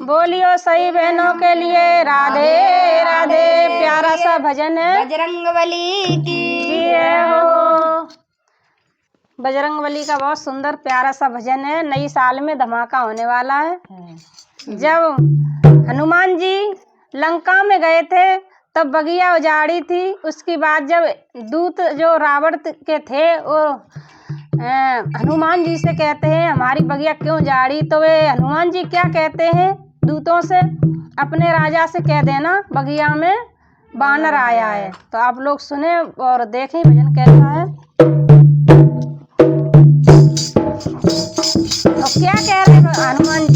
बोलियो सही बहनों के लिए राधे राधे। प्यारा सा भजन है बजरंगबली की जय हो। बजरंगबली का बहुत सुंदर प्यारा सा भजन है। नई साल में धमाका होने वाला है। जब हनुमान जी लंका में गए थे तब बगिया उजाड़ी थी। उसके बाद जब दूत जो रावण के थे वो हनुमान जी से कहते हैं हमारी बगिया क्यों उजाड़ी, तो वे हनुमान जी क्या कहते हैं दूतों से, अपने राजा से कह देना बगिया में बानर आया है। तो आप लोग सुने और देखें भजन कैसा है। तो क्या कह रहे हैं हनुमान जी